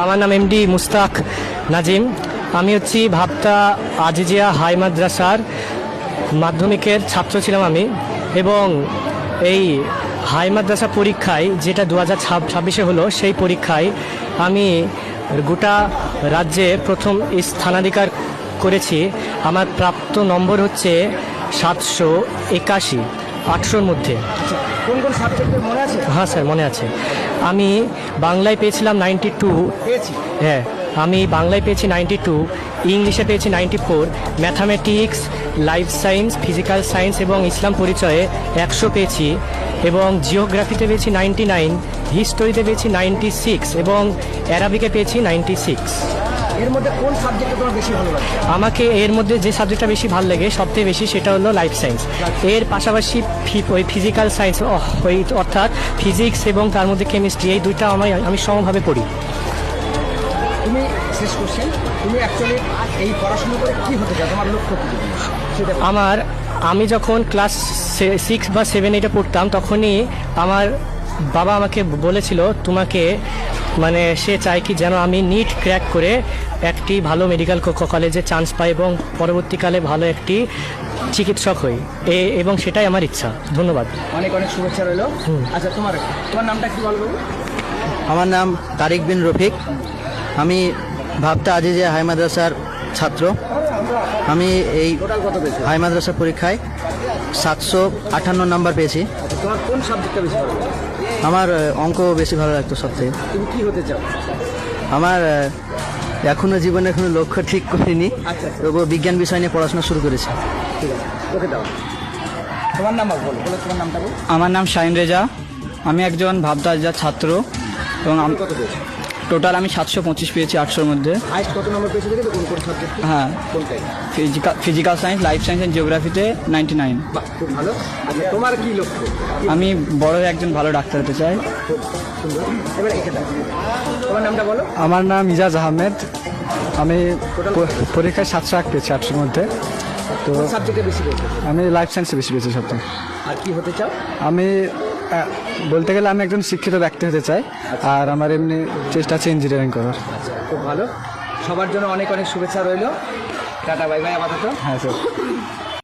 আমার নাম এমডি মুস্তাক নাজিম। আমি হচ্ছি ভাবতা আজিজিয়া হাই মাদ্রাসার মাধ্যমিকের ছাত্র ছিলাম আমি, এবং এই হাই মাদ্রাসা পরীক্ষায় যেটা 2026 হলো, সেই পরীক্ষায় আমি গোটা রাজ্যে প্রথম স্থানাধিকার করেছি। আমার প্রাপ্ত নম্বর হচ্ছে 781, 800-র মধ্যে। কোন কোন সাবজেক্টের মনে আছে? হ্যাঁ স্যার, মনে আছে। আমি বাংলায় পেয়েছিলাম 92। হ্যাঁ, আমি বাংলায় পেয়েছি 92, ইংলিশে পেয়েছি 94, mathematics, life science, physical science এবং ইসলাম পরিচয়ে 100 পেয়েছি, এবং জিওগ্রাফিতে পেয়েছি 99, হিস্টোরিতে পেয়েছি 96 এবং অ্যারাবিকে পেয়েছি 96। এর মধ্যে কোন সাবজেক্টটা তোমার বেশি ভালো লাগে? আমাকে এর মধ্যে যে সাবজেক্টটা বেশি ভালো লাগে সবথেকে বেশি, সেটা হলো লাইফ সায়েন্স। এর পাশাপাশি ওই ফিজিক্যাল সায়েন্স, ওই অর্থাৎ ফিজিক্স এবং তার মধ্যে কেমিস্ট্রি, এই দুইটা আমি সমভাবে পড়ি। তুমি শেষ কোশ্চেন, তুমি অ্যাকচুয়ালি এই পড়াশোনা করে কি হতে চাও, তোমার লক্ষ্য কি সেটা? আমি যখন ক্লাস 6 বা 7 এটা পড়তাম, তখনই আমার বাবা আমাকে বলেছিল তোমাকে, মানে সে চায় কি যেন আমি নিট ক্র্যাক করে একটি ভালো মেডিকেল কলেজে চান্স পাই এবং পরবর্তীকালে ভালো একটি চিকিৎসক হই, এবং সেটাই আমার ইচ্ছা। ধন্যবাদ। অনেক অনেক শুভেচ্ছা রইল। আচ্ছা, তোমার নামটা কি বলবো? আমার নাম তারিক বিন রফিক। আমি ভাবতা আজিজিয়া হাই মাদ্রাসার ছাত্র। আমি এই হাই মাদ্রাসা পরীক্ষায় 758 নাম্বার পেয়েছি। তোমার কোন সাবজেক্টটা বেশি ভালো লাগে? আমার অঙ্ক বেশি ভালো লাগতো সবথেকে। তুমি কি হতে চাও? আমার এখনো জীবনে কোনো লক্ষ্য ঠিক করিনি, তবুও বিজ্ঞান বিষয় নিয়ে পড়াশোনা শুরু করেছি। ঠিক আছে, ওকে দাও। তোমার নাম বলো, তোমার নামটা বলো। আমার নাম শাহিন রেজা। আমি একজন ভাবতা আজিজিয়ার ছাত্র, এবং কত পেয়েছো? টোটাল আমি 725 পেয়েছি 800-র মধ্যে। হাইস্ট কত নম্বর পেয়েছো দেখে? কোন কোন সাবজেক্ট? হ্যাঁ, কোনটাই? Physical science, life science and জিওগ্রাফিতে 99। বাহ, খুব ভালো। আচ্ছা, তোমার কি লক্ষ্য? আমি বড় হয়ে একজন ভালো ডাক্তার হতে চাই। খুব সুন্দর। এবার এখানে তোমার নামটা বলো। আমার নাম ইজাজ আহমেদ। আমি পরীক্ষায় 701 পেয়েছি 800-র মধ্যে। তো কোন সাবজেক্টে বেশি পেয়েছো? আমি লাইফ সায়েন্সে বেশি পেয়েছি সবথেকে। আর কি হতে চাও? আমি বলতে গেলে আমি একজন শিক্ষিত ব্যক্তি হতে চাই, আর আমার এমনি চেষ্টা আছে ইঞ্জিনিয়ারিং করার। আচ্ছা, খুব ভালো। সবার জন্য অনেক অনেক শুভেচ্ছা রইল। টাটা, বাই বাই আপাতত। হ্যাঁ স্যার।